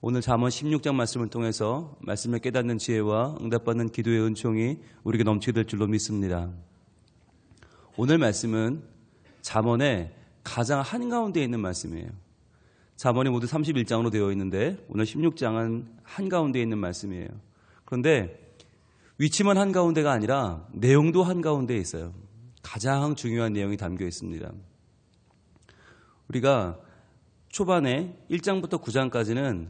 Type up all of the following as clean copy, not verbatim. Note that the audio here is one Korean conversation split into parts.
오늘 잠언 16장 말씀을 통해서 말씀을 깨닫는 지혜와 응답받는 기도의 은총이 우리에게 넘치게 될 줄로 믿습니다. 오늘 말씀은 잠언의 가장 한가운데에 있는 말씀이에요. 잠언이 모두 31장으로 되어 있는데 오늘 16장은 한가운데에 있는 말씀이에요. 그런데 위치만 한가운데가 아니라 내용도 한가운데에 있어요. 가장 중요한 내용이 담겨 있습니다. 우리가 초반에 1장부터 9장까지는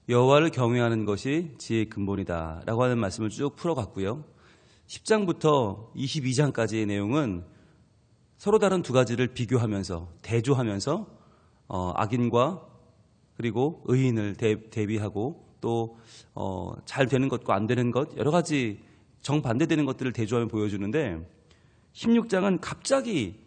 여호와를 경외하는 것이 지혜의 근본이다 라고 하는 말씀을 쭉 풀어갔고요. 10장부터 22장까지의 내용은 서로 다른 두 가지를 비교하면서 대조하면서 악인과 그리고 의인을 대비하고 또 잘 되는 것과 안 되는 것 여러 가지 정반대되는 것들을 대조하며 보여주는데 16장은 갑자기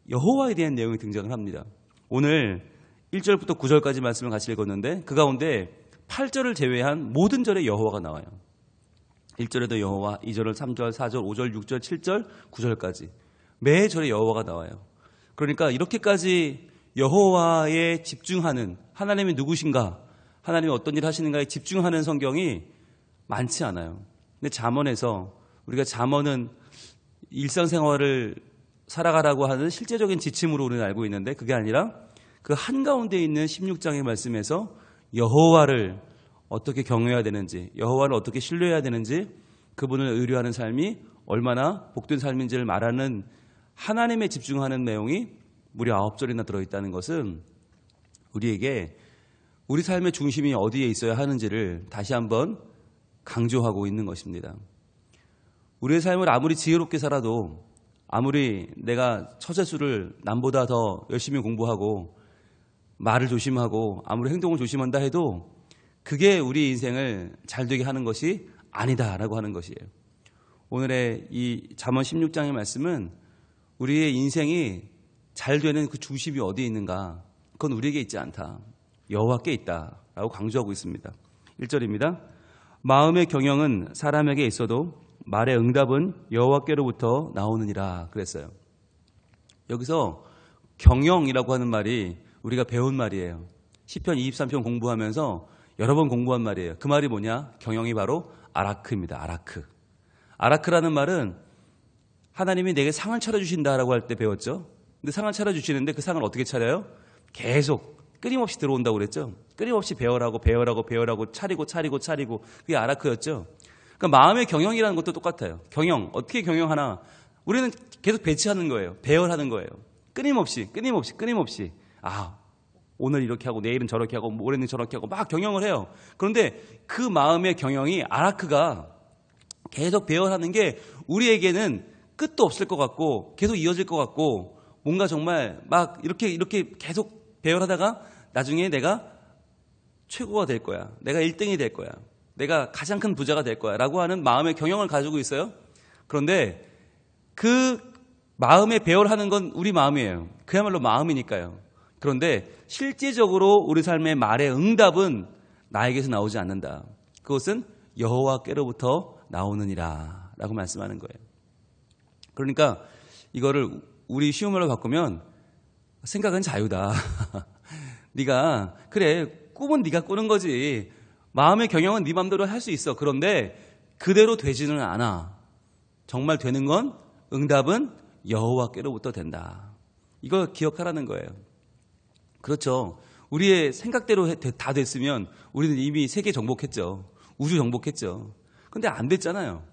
여호와에 대한 내용이 등장을 합니다. 오늘 1절부터 9절까지 말씀을 같이 읽었는데 그 가운데 8절을 제외한 모든 절에 여호와가 나와요. 1절에도 여호와, 2절, 3절, 4절, 5절, 6절, 7절, 9절까지 매 절에 여호와가 나와요. 그러니까 이렇게까지 여호와에 집중하는 하나님이 누구신가, 하나님이 어떤 일을 하시는가에 집중하는 성경이 많지 않아요. 근데 잠언에서 우리가 잠언은 일상생활을 살아가라고 하는 실제적인 지침으로 우리는 알고 있는데 그게 아니라 그 한가운데 있는 16장의 말씀에서 여호와를 어떻게 경외해야 되는지, 여호와를 어떻게 신뢰해야 되는지, 그분을 의뢰하는 삶이 얼마나 복된 삶인지를 말하는 하나님에 집중하는 내용이 무려 9절이나 들어있다는 것은 우리에게 우리 삶의 중심이 어디에 있어야 하는지를 다시 한번 강조하고 있는 것입니다. 우리의 삶을 아무리 지혜롭게 살아도, 아무리 내가 처세술을 남보다 더 열심히 공부하고 말을 조심하고 아무리 행동을 조심한다 해도 그게 우리 인생을 잘 되게 하는 것이 아니다라고 하는 것이에요. 오늘의 이 잠언 16장의 말씀은 우리의 인생이 잘 되는 그 중심이 어디에 있는가, 그건 우리에게 있지 않다, 여호와께 있다라고 강조하고 있습니다. 1절입니다. 마음의 경영은 사람에게 있어도 말의 응답은 여호와께로부터 나오느니라 그랬어요. 여기서 경영이라고 하는 말이 우리가 배운 말이에요. 시편 23편 공부하면서 여러 번 공부한 말이에요. 그 말이 뭐냐? 경영이 바로 아라크입니다. 아라크. 아라크라는 말은 하나님이 내게 상을 차려주신다라고 할 때 배웠죠. 근데 상을 차려주시는데 그 상을 어떻게 차려요? 계속 끊임없이 들어온다고 그랬죠. 끊임없이 배열하고 차리고 그게 아라크였죠. 그러니까 마음의 경영이라는 것도 똑같아요. 경영, 어떻게 경영하나? 우리는 계속 배치하는 거예요. 배열하는 거예요. 끊임없이. 오늘 이렇게 하고 내일은 저렇게 하고 모레는 저렇게 하고 막 경영을 해요. 그런데 그 마음의 경영이 아라크가 계속 배열하는 게 우리에게는 끝도 없을 것 같고 계속 이어질 것 같고 뭔가 정말 막 이렇게 계속 배열하다가 나중에 내가 최고가 될 거야. 내가 1등이 될 거야. 내가 가장 큰 부자가 될 거야 라고 하는 마음의 경영을 가지고 있어요. 그런데 그 마음에 배열하는 건 우리 마음이에요. 그야말로 마음이니까요. 그런데 실제적으로 우리 삶의 말의 응답은 나에게서 나오지 않는다. 그것은 여호와께로부터 나오느니라 라고 말씀하는 거예요. 그러니까 이거를 우리 쉬운 말로 바꾸면 생각은 자유다. 네가 그래 꿈은 네가 꾸는 거지. 마음의 경영은 네 맘대로 할 수 있어. 그런데 그대로 되지는 않아. 정말 되는 건 응답은 여호와께로부터 된다. 이걸 기억하라는 거예요. 그렇죠. 우리의 생각대로 다 됐으면 우리는 이미 세계 정복했죠. 우주 정복했죠. 그런데 안 됐잖아요.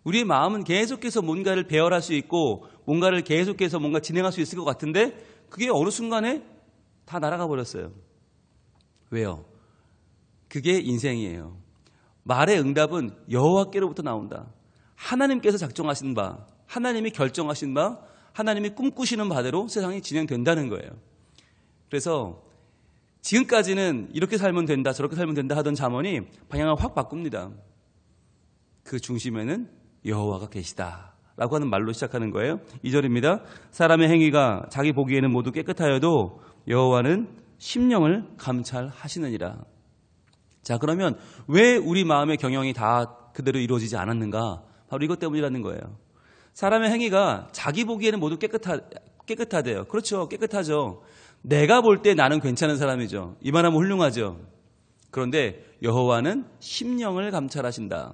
우리의 마음은 계속해서 뭔가를 배열할 수 있고 뭔가를 계속해서 뭔가 진행할 수 있을 것 같은데 그게 어느 순간에 다 날아가 버렸어요. 왜요? 그게 인생이에요. 말의 응답은 여호와께로부터 나온다. 하나님께서 작정하신 바, 하나님이 결정하신 바, 하나님이 꿈꾸시는 바대로 세상이 진행된다는 거예요. 그래서 지금까지는 이렇게 살면 된다, 저렇게 살면 된다 하던 잠언이 방향을 확 바꿉니다. 그 중심에는 여호와가 계시다라고 하는 말로 시작하는 거예요. 2절입니다. 사람의 행위가 자기 보기에는 모두 깨끗하여도 여호와는 심령을 감찰하시느니라. 자, 그러면 왜 우리 마음의 경영이 다 그대로 이루어지지 않았는가? 바로 이것 때문이라는 거예요. 사람의 행위가 자기 보기에는 모두 깨끗하대요. 그렇죠. 깨끗하죠. 내가 볼 때 나는 괜찮은 사람이죠. 이 말하면 훌륭하죠. 그런데 여호와는 심령을 감찰하신다.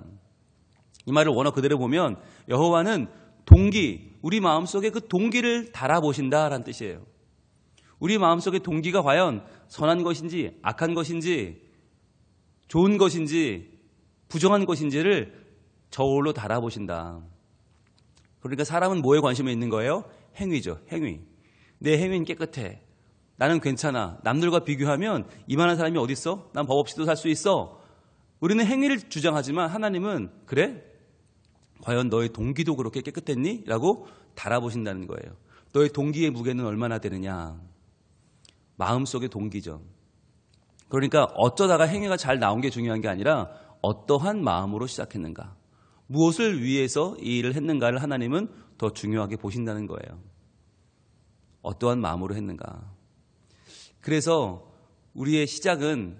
이 말을 원어 그대로 보면 여호와는 동기, 우리 마음속에 그 동기를 달아보신다라는 뜻이에요. 우리 마음속의 동기가 과연 선한 것인지 악한 것인지 좋은 것인지 부정한 것인지를 저울로 달아보신다. 그러니까 사람은 뭐에 관심이 있는 거예요? 행위죠. 행위. 내 행위는 깨끗해. 나는 괜찮아. 남들과 비교하면 이만한 사람이 어디 있어? 난 법 없이도 살 수 있어. 우리는 행위를 주장하지만 하나님은 그래? 과연 너의 동기도 그렇게 깨끗했니? 라고 달아보신다는 거예요. 너의 동기의 무게는 얼마나 되느냐. 마음속의 동기죠. 그러니까 어쩌다가 행위가 잘 나온 게 중요한 게 아니라 어떠한 마음으로 시작했는가. 무엇을 위해서 이 일을 했는가를 하나님은 더 중요하게 보신다는 거예요. 어떠한 마음으로 했는가. 그래서 우리의 시작은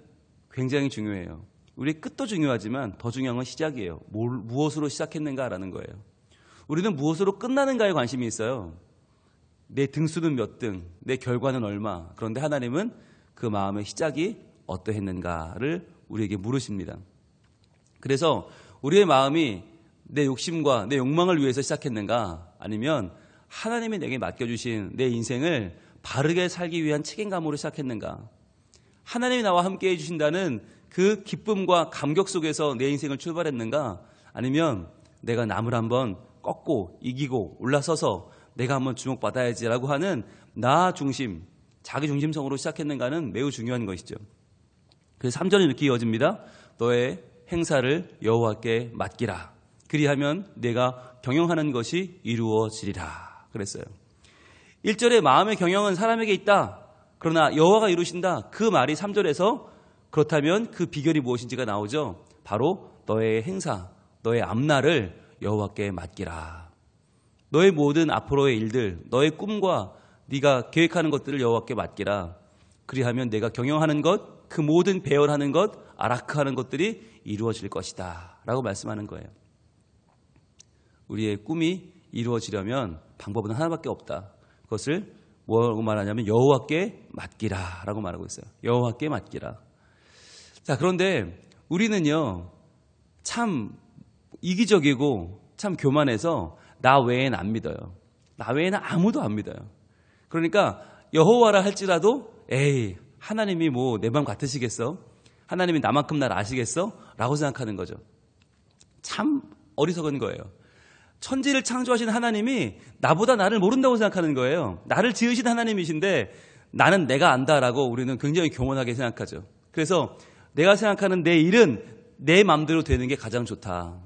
굉장히 중요해요. 우리의 끝도 중요하지만 더 중요한 건 시작이에요. 무엇으로 시작했는가라는 거예요. 우리는 무엇으로 끝나는가에 관심이 있어요. 내 등수는 몇 등, 내 결과는 얼마. 그런데 하나님은 그 마음의 시작이 어떠했는가를 우리에게 물으십니다. 그래서 우리의 마음이 내 욕심과 내 욕망을 위해서 시작했는가, 아니면 하나님이 내게 맡겨주신 내 인생을 바르게 살기 위한 책임감으로 시작했는가. 하나님이 나와 함께 해주신다는 그 기쁨과 감격 속에서 내 인생을 출발했는가, 아니면 내가 남을 한번 꺾고 이기고 올라서서 내가 한번 주목받아야지라고 하는 나 중심, 자기 중심성으로 시작했는가는 매우 중요한 것이죠. 그래서 3절이 이렇게 이어집니다. 너의 행사를 여호와께 맡기라. 그리하면 내가 경영하는 것이 이루어지리라. 그랬어요. 1절에 마음의 경영은 사람에게 있다. 그러나 여호와가 이루신다. 그 말이 3절에서 그렇다면 그 비결이 무엇인지가 나오죠. 바로 너의 행사, 너의 앞날을 여호와께 맡기라. 너의 모든 앞으로의 일들, 너의 꿈과 네가 계획하는 것들을 여호와께 맡기라. 그리하면 내가 경영하는 것, 그 모든 배열하는 것, 아라크하는 것들이 이루어질 것이다 라고 말씀하는 거예요. 우리의 꿈이 이루어지려면 방법은 하나밖에 없다. 그것을 뭐라고 말하냐면 여호와께 맡기라 라고 말하고 있어요. 여호와께 맡기라. 자, 그런데 우리는요 참 이기적이고 참 교만해서 나 외에는 안 믿어요. 나 외에는 아무도 안 믿어요. 그러니까 여호와라 할지라도 에이, 하나님이 뭐 내 마음 같으시겠어? 하나님이 나만큼 날 아시겠어? 라고 생각하는 거죠. 참 어리석은 거예요. 천지를 창조하신 하나님이 나보다 나를 모른다고 생각하는 거예요. 나를 지으신 하나님이신데 나는 내가 안다라고 우리는 굉장히 교만하게 생각하죠. 그래서 내가 생각하는 내 일은 내 마음대로 되는 게 가장 좋다.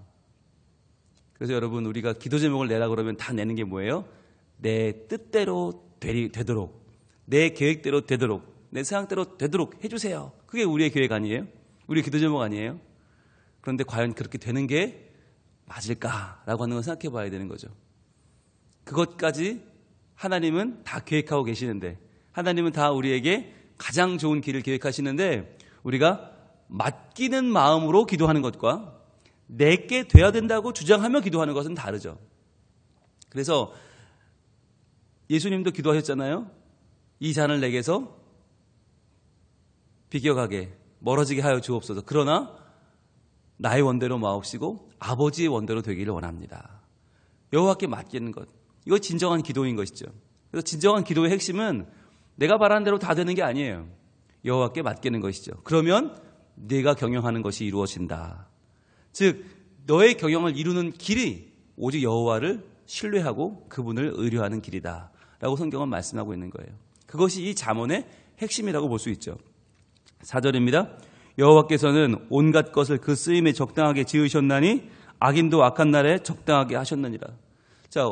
그래서 여러분, 우리가 기도 제목을 내라 그러면 다 내는 게 뭐예요? 내 뜻대로 되도록, 내 계획대로 되도록, 내 생각대로 되도록 해주세요. 그게 우리의 계획 아니에요? 우리의 기도 제목 아니에요? 그런데 과연 그렇게 되는 게 맞을까라고 하는 걸 생각해 봐야 되는 거죠. 그것까지 하나님은 다 계획하고 계시는데, 하나님은 다 우리에게 가장 좋은 길을 계획하시는데, 우리가 맡기는 마음으로 기도하는 것과 내게 돼야 된다고 주장하며 기도하는 것은 다르죠. 그래서 예수님도 기도하셨잖아요. 이 잔을 내게서 비껴가게 멀어지게 하여 주옵소서. 그러나 나의 원대로 마옵시고 아버지의 원대로 되기를 원합니다. 여호와께 맡기는 것, 이거 진정한 기도인 것이죠. 그래서 진정한 기도의 핵심은 내가 바라는 대로 다 되는 게 아니에요. 여호와께 맡기는 것이죠. 그러면 네가 경영하는 것이 이루어진다. 즉 너의 경영을 이루는 길이 오직 여호와를 신뢰하고 그분을 의뢰하는 길이다 라고 성경은 말씀하고 있는 거예요. 그것이 이 잠언의 핵심이라고 볼 수 있죠. 4절입니다. 여호와께서는 온갖 것을 그 쓰임에 적당하게 지으셨나니 악인도 악한 날에 적당하게 하셨느니라. 자,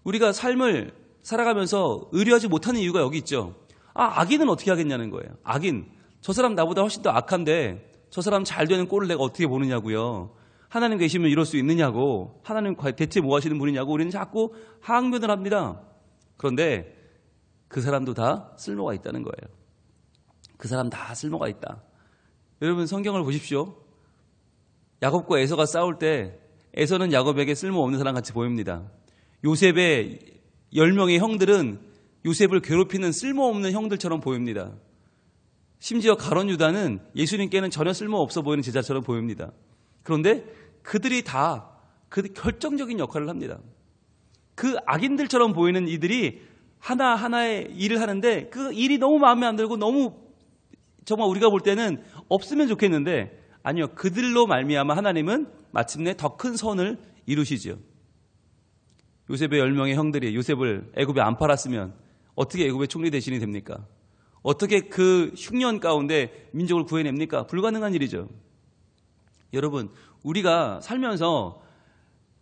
우리가 삶을 살아가면서 의뢰하지 못하는 이유가 여기 있죠. 악인은 어떻게 하겠냐는 거예요. 악인, 저 사람 나보다 훨씬 더 악한데 저 사람 잘 되는 꼴을 내가 어떻게 보느냐고요. 하나님 계시면 이럴 수 있느냐고, 하나님 대체 뭐 하시는 분이냐고 우리는 자꾸 항변을 합니다. 그런데 그 사람도 다 쓸모가 있다는 거예요. 그 사람 다 쓸모가 있다. 여러분, 성경을 보십시오. 야곱과 에서가 싸울 때 에서는 야곱에게 쓸모없는 사람 같이 보입니다. 요셉의 10명의 형들은 요셉을 괴롭히는 쓸모없는 형들처럼 보입니다. 심지어 가룟 유다는 예수님께는 전혀 쓸모없어 보이는 제자처럼 보입니다. 그런데 그들이 다 그 결정적인 역할을 합니다. 그 악인들처럼 보이는 이들이 하나하나의 일을 하는데 그 일이 너무 마음에 안 들고 너무 정말 우리가 볼 때는 없으면 좋겠는데 아니요. 그들로 말미암아 하나님은 마침내 더 큰 선을 이루시지요. 요셉의 10명의 형들이 요셉을 애굽에 안 팔았으면 어떻게 애굽의 총리 대신이 됩니까? 어떻게 그 흉년 가운데 민족을 구해냅니까? 불가능한 일이죠. 여러분, 우리가 살면서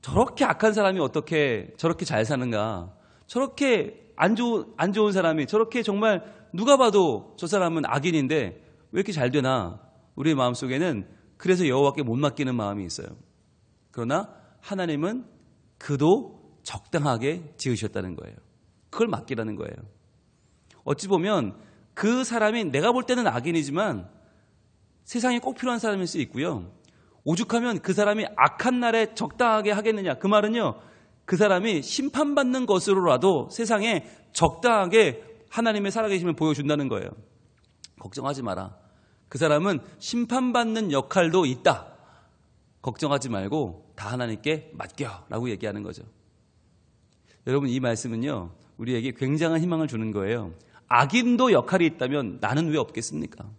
저렇게 악한 사람이 어떻게 저렇게 잘 사는가? 저렇게 안 좋은 사람이 저렇게 정말 누가 봐도 저 사람은 악인인데 왜 이렇게 잘 되나? 우리의 마음속에는 그래서 여호와께 못 맡기는 마음이 있어요. 그러나 하나님은 그도 적당하게 지으셨다는 거예요. 그걸 맡기라는 거예요. 어찌 보면 그 사람이 내가 볼 때는 악인이지만 세상에 꼭 필요한 사람일 수 있고요. 오죽하면 그 사람이 악한 날에 적당하게 하겠느냐. 그 말은요. 그 사람이 심판받는 것으로라도 세상에 적당하게 하나님의 살아계심을 보여준다는 거예요. 걱정하지 마라. 그 사람은 심판받는 역할도 있다. 걱정하지 말고 다 하나님께 맡겨라고 얘기하는 거죠. 여러분, 이 말씀은요. 우리에게 굉장한 희망을 주는 거예요. 악인도 역할이 있다면 나는 왜 없겠습니까?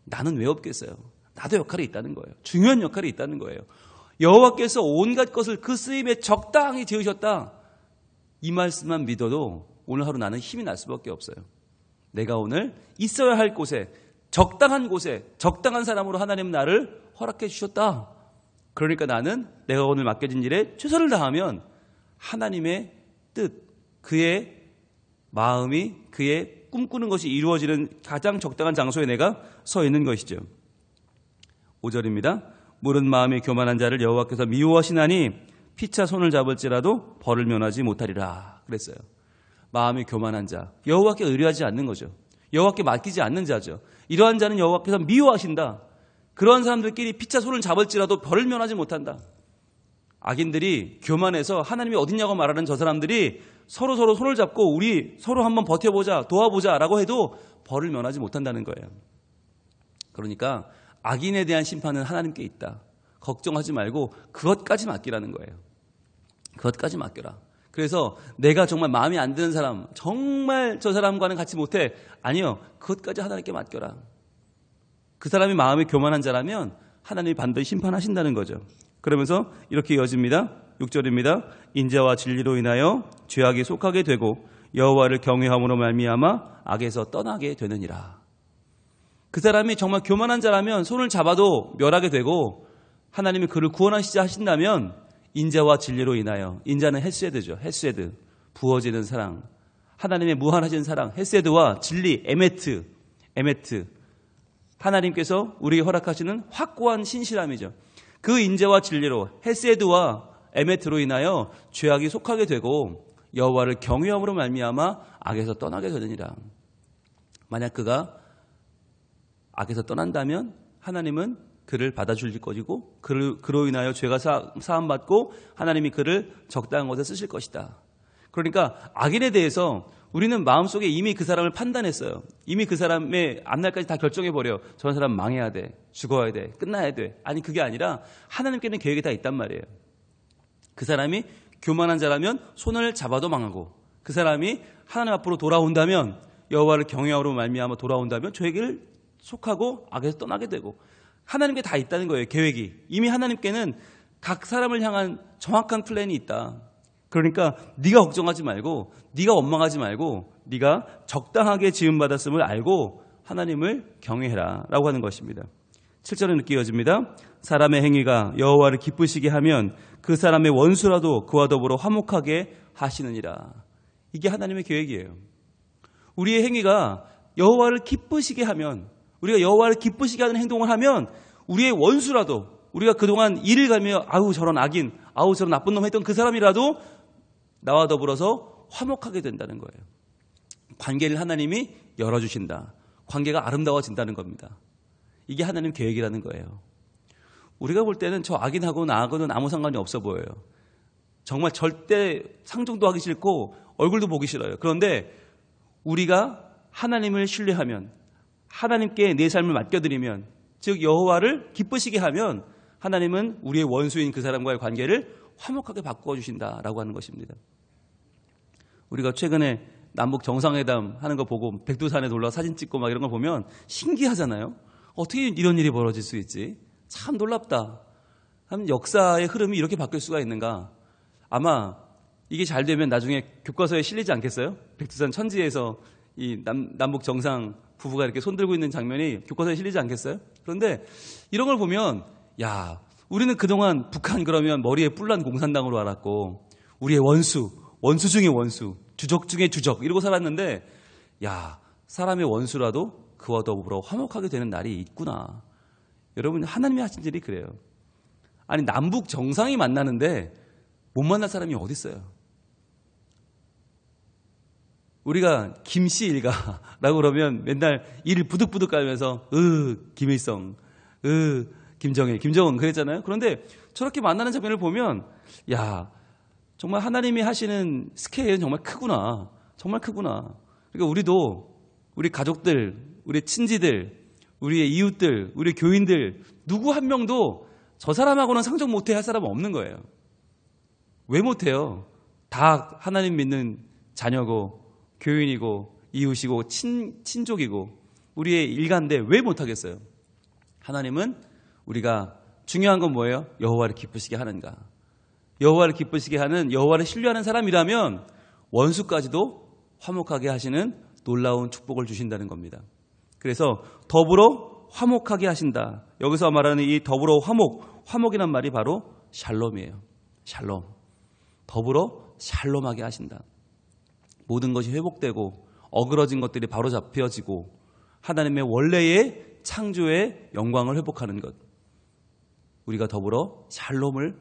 나는 왜 없겠어요? 나도 역할이 있다는 거예요. 중요한 역할이 있다는 거예요. 여호와께서 온갖 것을 그 쓰임에 적당히 지으셨다. 이 말씀만 믿어도 오늘 하루 나는 힘이 날 수밖에 없어요. 내가 오늘 있어야 할 곳에 적당한 사람으로 하나님 나를 허락해 주셨다. 그러니까 나는 내가 오늘 맡겨진 일에 최선을 다하면 하나님의 뜻, 그의 마음이 그의 꿈꾸는 것이 이루어지는 가장 적당한 장소에 내가 서 있는 것이죠. 5절입니다. 무릇 마음이 교만한 자를 여호와께서 미워하시나니 피차 손을 잡을지라도 벌을 면하지 못하리라 그랬어요. 마음이 교만한 자, 여호와께 의뢰하지 않는 거죠. 여호와께 맡기지 않는 자죠. 이러한 자는 여호와께서 미워하신다. 그러한 사람들끼리 피차 손을 잡을지라도 벌을 면하지 못한다. 악인들이 교만해서 하나님이 어딨냐고 말하는 저 사람들이 서로 손을 잡고 우리 서로 한번 버텨보자, 도와보자 라고 해도 벌을 면하지 못한다는 거예요. 그러니까 악인에 대한 심판은 하나님께 있다. 걱정하지 말고 그것까지 맡기라는 거예요. 그것까지 맡겨라. 그래서 내가 정말 마음에 안 드는 사람, 정말 저 사람과는 같이 못해. 아니요. 그것까지 하나님께 맡겨라. 그 사람이 마음이 교만한 자라면 하나님이 반드시 심판하신다는 거죠. 그러면서 이렇게 이어집니다. 6절입니다. 인자와 진리로 인하여 죄악에 속하게 되고 여호와를 경외함으로 말미암아 악에서 떠나게 되느니라. 그 사람이 정말 교만한 자라면 손을 잡아도 멸하게 되고 하나님이 그를 구원하시자 하신다면 인자와 진리로 인하여, 인자는 헤세드죠. 헤세드, 부어지는 사랑, 하나님의 무한하신 사랑, 헤세드와 진리, 에메트, 하나님께서 우리에게 허락하시는 확고한 신실함이죠. 그 인자와 진리로, 헤세드와 에메트로 인하여 죄악이 속하게 되고 여호와를 경외함으로 말미암아 악에서 떠나게 되느니라. 만약 그가 악에서 떠난다면 하나님은 그를 받아주실 것이고 그로 인하여 죄가 사함받고 하나님이 그를 적당한 곳에 쓰실 것이다. 그러니까 악인에 대해서 우리는 마음속에 이미 그 사람을 판단했어요. 이미 그 사람의 앞날까지 다 결정해버려. 저런 사람 망해야 돼. 죽어야 돼. 끝나야 돼. 아니 그게 아니라 하나님께는 계획이 다 있단 말이에요. 그 사람이 교만한 자라면 손을 잡아도 망하고 그 사람이 하나님 앞으로 돌아온다면 여호와를 경외함으로 말미암아 돌아온다면 죄를 속하고 악에서 떠나게 되고 하나님께 다 있다는 거예요. 계획이. 이미 하나님께는 각 사람을 향한 정확한 플랜이 있다. 그러니까 네가 걱정하지 말고 네가 원망하지 말고 네가 적당하게 지음받았음을 알고 하나님을 경외해라 라고 하는 것입니다. 7절에 이렇게 이어집니다. 사람의 행위가 여호와를 기쁘시게 하면 그 사람의 원수라도 그와 더불어 화목하게 하시느니라. 이게 하나님의 계획이에요. 우리의 행위가 여호와를 기쁘시게 하면, 우리가 여호와를 기쁘시게 하는 행동을 하면 우리의 원수라도, 우리가 그동안 일을 가며 아우 저런 악인, 아우 저런 나쁜 놈 했던 그 사람이라도 나와 더불어서 화목하게 된다는 거예요. 관계를 하나님이 열어주신다. 관계가 아름다워진다는 겁니다. 이게 하나님 계획이라는 거예요. 우리가 볼 때는 저 악인하고 나하고는 아무 상관이 없어 보여요. 정말 절대 상종도 하기 싫고 얼굴도 보기 싫어요. 그런데 우리가 하나님을 신뢰하면, 하나님께 내 삶을 맡겨드리면, 즉 여호와를 기쁘시게 하면 하나님은 우리의 원수인 그 사람과의 관계를 화목하게 바꿔주신다라고 하는 것입니다. 우리가 최근에 남북 정상회담 하는 거 보고 백두산에 놀러 사진 찍고 막 이런 거 보면 신기하잖아요. 어떻게 이런 일이 벌어질 수 있지? 참 놀랍다. 역사의 흐름이 이렇게 바뀔 수가 있는가? 아마 이게 잘 되면 나중에 교과서에 실리지 않겠어요? 백두산 천지에서 이 남북 정상 부부가 이렇게 손들고 있는 장면이 교과서에 실리지 않겠어요? 그런데 이런 걸 보면 야, 우리는 그동안 북한 그러면 머리에 뿔난 공산당으로 알았고 우리의 원수 중의 원수, 주적 중의 주적 이러고 살았는데 야, 사람의 원수라도 그와 더불어 화목하게 되는 날이 있구나. 여러분, 하나님이 하신 일이 그래요. 아니, 남북 정상이 만나는데 못 만날 사람이 어디 있어요? 우리가 김씨 일가라고 그러면 맨날 이를 부득부득 깔면서 김일성, 김정일, 김정은 그랬잖아요. 그런데 저렇게 만나는 장면을 보면 야, 정말 하나님이 하시는 스케일은 정말 크구나. 정말 크구나. 그러니까 우리도 우리 가족들, 우리 친지들, 우리의 이웃들, 우리 교인들 누구 한 명도 저 사람하고는 상종 못해 할 사람은 없는 거예요. 왜 못해요? 다 하나님 믿는 자녀고 교인이고 이웃이고 친족이고 우리의 일가인데 왜 못하겠어요? 하나님은 우리가 중요한 건 뭐예요? 여호와를 기쁘시게 하는가? 여호와를 기쁘시게 하는, 여호와를 신뢰하는 사람이라면 원수까지도 화목하게 하시는 놀라운 축복을 주신다는 겁니다. 그래서 더불어 화목하게 하신다. 여기서 말하는 이 더불어 화목이란 말이 바로 샬롬이에요. 샬롬. 더불어 샬롬하게 하신다. 모든 것이 회복되고 어그러진 것들이 바로 잡혀지고 하나님의 원래의 창조의 영광을 회복하는 것. 우리가 더불어 샬롬을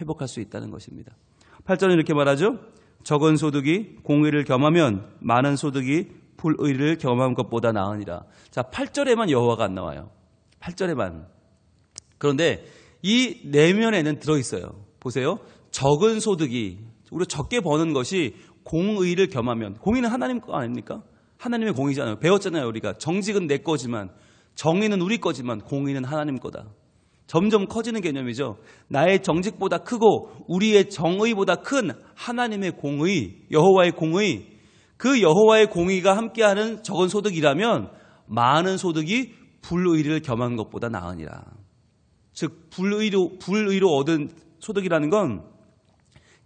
회복할 수 있다는 것입니다. 8절은 이렇게 말하죠. 적은 소득이 공의를 겸하면 많은 소득이 불의를 겸한 것보다 나으니라. 자, 8절에만 여호와가 안 나와요. 8절에만. 그런데 이 내면에는 들어있어요. 보세요. 적은 소득이, 우리가 적게 버는 것이 공의를 겸하면, 공의는 하나님 거 아닙니까? 하나님의 공의잖아요. 배웠잖아요. 우리가 정직은 내 거지만, 정의는 우리 거지만 공의는 하나님 거다. 점점 커지는 개념이죠. 나의 정직보다 크고 우리의 정의보다 큰 하나님의 공의, 여호와의 공의, 그 여호와의 공의가 함께하는 적은 소득이라면 많은 소득이 불의를 겸한 것보다 나으니라. 즉 불의로 얻은 소득이라는 건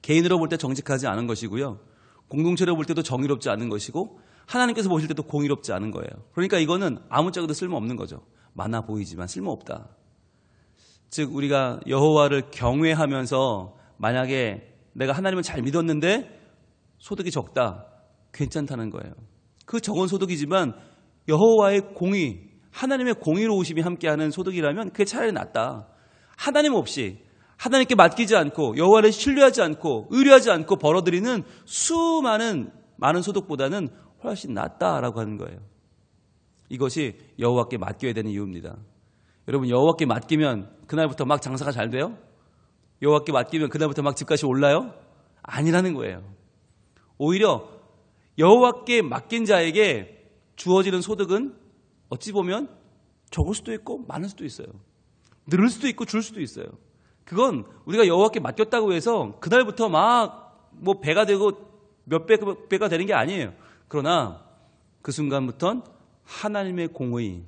개인으로 볼 때 정직하지 않은 것이고요. 공동체로 볼 때도 정의롭지 않은 것이고 하나님께서 보실 때도 공의롭지 않은 거예요. 그러니까 이거는 아무짝에도 쓸모없는 거죠. 많아 보이지만 쓸모없다. 즉 우리가 여호와를 경외하면서 만약에 내가 하나님을 잘 믿었는데 소득이 적다. 괜찮다는 거예요. 그 적은 소득이지만 여호와의 공의, 하나님의 공의로우심이 함께하는 소득이라면 그게 차라리 낫다. 하나님 없이 하나님께 맡기지 않고 여호와를 신뢰하지 않고 의뢰하지 않고 벌어들이는 많은 소득보다는 훨씬 낫다라고 하는 거예요. 이것이 여호와께 맡겨야 되는 이유입니다. 여러분, 여호와께 맡기면 그날부터 막 장사가 잘 돼요? 여호와께 맡기면 그날부터 막 집값이 올라요? 아니라는 거예요. 오히려 여호와께 맡긴 자에게 주어지는 소득은 어찌 보면 적을 수도 있고 많을 수도 있어요. 늘을 수도 있고 줄 수도 있어요. 그건 우리가 여호와께 맡겼다고 해서 그날부터 막 뭐 배가 되고 몇 배가 되는 게 아니에요. 그러나 그 순간부터는 하나님의 공의,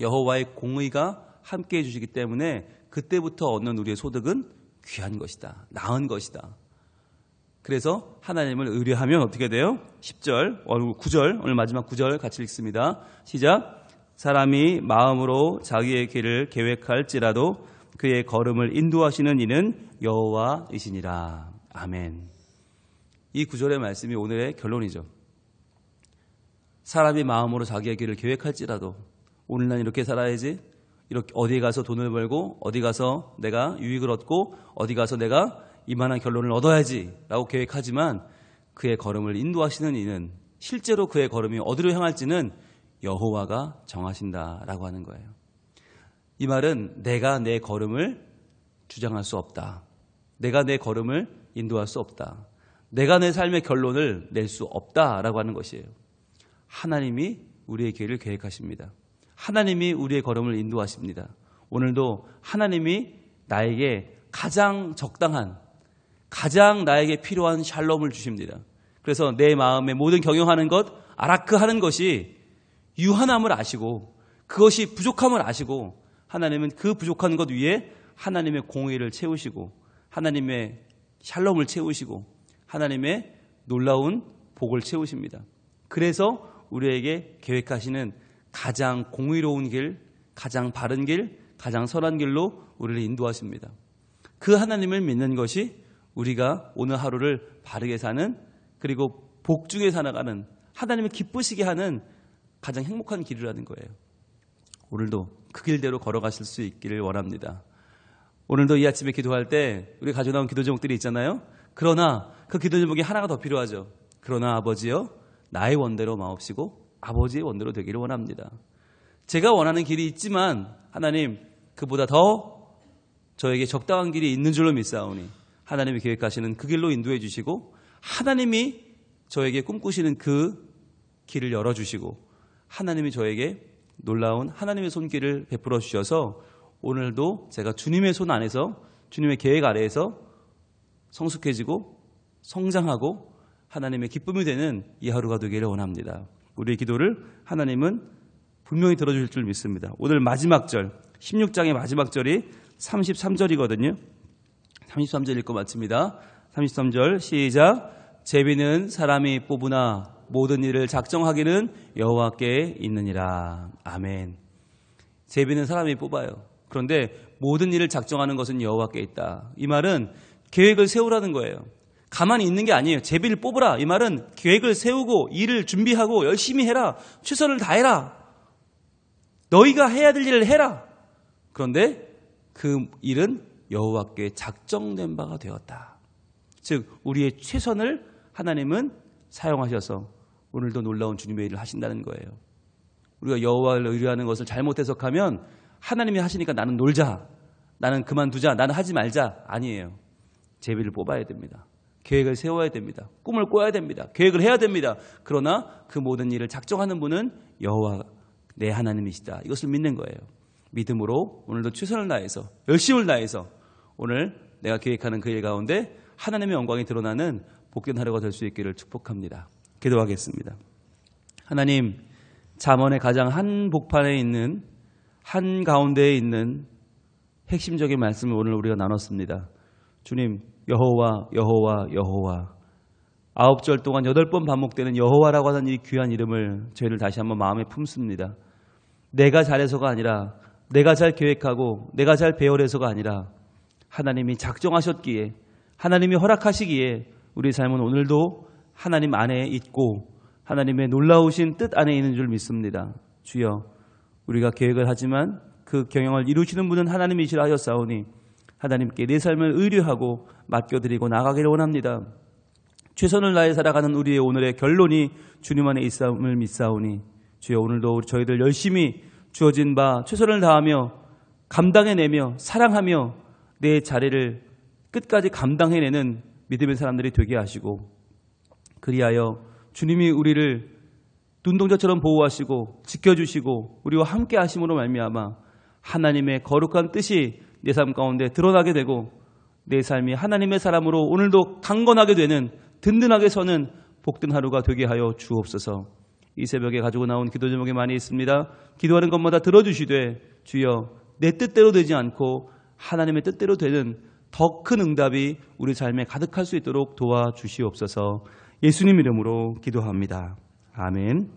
여호와의 공의가 함께해 주시기 때문에 그때부터 얻는 우리의 소득은 귀한 것이다. 나은 것이다. 그래서 하나님을 의뢰하면 어떻게 돼요? 10절, 9절, 오늘 마지막 9절 같이 읽습니다. 시작. 사람이 마음으로 자기의 길을 계획할지라도 그의 걸음을 인도하시는 이는 여호와이시니라. 아멘. 이 9절의 말씀이 오늘의 결론이죠. 사람이 마음으로 자기의 길을 계획할지라도 오늘 난 이렇게 살아야지, 이렇게 어디 가서 돈을 벌고 어디 가서 내가 유익을 얻고 어디 가서 내가 이만한 결론을 얻어야지 라고 계획하지만 그의 걸음을 인도하시는 이는, 실제로 그의 걸음이 어디로 향할지는 여호와가 정하신다라고 하는 거예요. 이 말은 내가 내 걸음을 주장할 수 없다. 내가 내 걸음을 인도할 수 없다. 내가 내 삶의 결론을 낼 수 없다라고 하는 것이에요. 하나님이 우리의 길을 계획하십니다. 하나님이 우리의 걸음을 인도하십니다. 오늘도 하나님이 나에게 가장 적당한, 가장 나에게 필요한 샬롬을 주십니다. 그래서 내 마음에 모든 경영하는 것, 아라크 하는 것이 유한함을 아시고 그것이 부족함을 아시고 하나님은 그 부족한 것 위에 하나님의 공의를 채우시고 하나님의 샬롬을 채우시고 하나님의 놀라운 복을 채우십니다. 그래서 우리에게 계획하시는 가장 공의로운 길, 가장 바른 길, 가장 선한 길로 우리를 인도하십니다. 그 하나님을 믿는 것이 우리가 오늘 하루를 바르게 사는, 그리고 복 중에 살아가는, 하나님을 기쁘시게 하는 가장 행복한 길이라는 거예요. 오늘도 그 길대로 걸어가실 수 있기를 원합니다. 오늘도 이 아침에 기도할 때 우리 가지고 나온 기도 제목들이 있잖아요. 그러나 그 기도 제목이 하나가 더 필요하죠. 그러나 아버지여 나의 원대로 마옵시고 아버지의 원대로 되기를 원합니다. 제가 원하는 길이 있지만 하나님 그보다 더 저에게 적당한 길이 있는 줄로 믿사오니 하나님이 계획하시는 그 길로 인도해 주시고 하나님이 저에게 꿈꾸시는 그 길을 열어주시고 하나님이 저에게 놀라운 하나님의 손길을 베풀어 주셔서 오늘도 제가 주님의 손 안에서, 주님의 계획 아래에서 성숙해지고 성장하고 하나님의 기쁨이 되는 이 하루가 되기를 원합니다. 우리의 기도를 하나님은 분명히 들어주실 줄 믿습니다. 오늘 마지막 절, 16장의 마지막 절이 33절이거든요. 33절 읽고 마칩니다. 33절 시작. 제비는 사람이 뽑으나 모든 일을 작정하기는 여호와께 있느니라. 아멘. 제비는 사람이 뽑아요. 그런데 모든 일을 작정하는 것은 여호와께 있다. 이 말은 계획을 세우라는 거예요. 가만히 있는 게 아니에요. 제비를 뽑으라. 이 말은 계획을 세우고 일을 준비하고 열심히 해라. 최선을 다해라. 너희가 해야 될 일을 해라. 그런데 그 일은 여호와께 작정된 바가 되었다. 즉 우리의 최선을 하나님은 사용하셔서 오늘도 놀라운 주님의 일을 하신다는 거예요. 우리가 여호와를 의뢰하는 것을 잘못 해석하면 하나님이 하시니까 나는 놀자, 나는 그만두자, 나는 하지 말자. 아니에요. 제비를 뽑아야 됩니다. 계획을 세워야 됩니다. 꿈을 꿔야 됩니다. 계획을 해야 됩니다. 그러나 그 모든 일을 작정하는 분은 여호와 내 하나님이시다. 이것을 믿는 거예요. 믿음으로 오늘도 최선을 다해서 열심을 다해서 오늘 내가 계획하는 그 일 가운데 하나님의 영광이 드러나는 복된 하루가 될 수 있기를 축복합니다. 기도하겠습니다. 하나님, 잠언의 가장 한복판에 있는 한가운데에 있는 핵심적인 말씀을 오늘 우리가 나눴습니다. 주님, 여호와 여호와 여호와 9절 동안 8번 반복되는 여호와라고 하는 이 귀한 이름을 저희를 다시 한번 마음에 품습니다. 내가 잘해서가 아니라 내가 잘 계획하고 내가 잘 배열해서가 아니라 하나님이 작정하셨기에 하나님이 허락하시기에 우리 삶은 오늘도 하나님 안에 있고 하나님의 놀라우신 뜻 안에 있는 줄 믿습니다. 주여, 우리가 계획을 하지만 그 경영을 이루시는 분은 하나님이시라 하였사오니 하나님께 내 삶을 의뢰하고 맡겨드리고 나가기를 원합니다. 최선을 다해 살아가는 우리의 오늘의 결론이 주님 안에 있음을 믿사오니 주여, 오늘도 저희들 열심히 주어진 바 최선을 다하며 감당해내며 사랑하며 내 자리를 끝까지 감당해내는 믿음의 사람들이 되게 하시고 그리하여 주님이 우리를 눈동자처럼 보호하시고 지켜주시고 우리와 함께 하심으로 말미암아 하나님의 거룩한 뜻이 내 삶 가운데 드러나게 되고 내 삶이 하나님의 사람으로 오늘도 강건하게 되는 든든하게 서는 복된 하루가 되게 하여 주옵소서. 이 새벽에 가지고 나온 기도 제목이 많이 있습니다. 기도하는 것마다 들어주시되 주여, 내 뜻대로 되지 않고 하나님의 뜻대로 되는 더 큰 응답이 우리 삶에 가득할 수 있도록 도와주시옵소서. 예수님 이름으로 기도합니다. 아멘.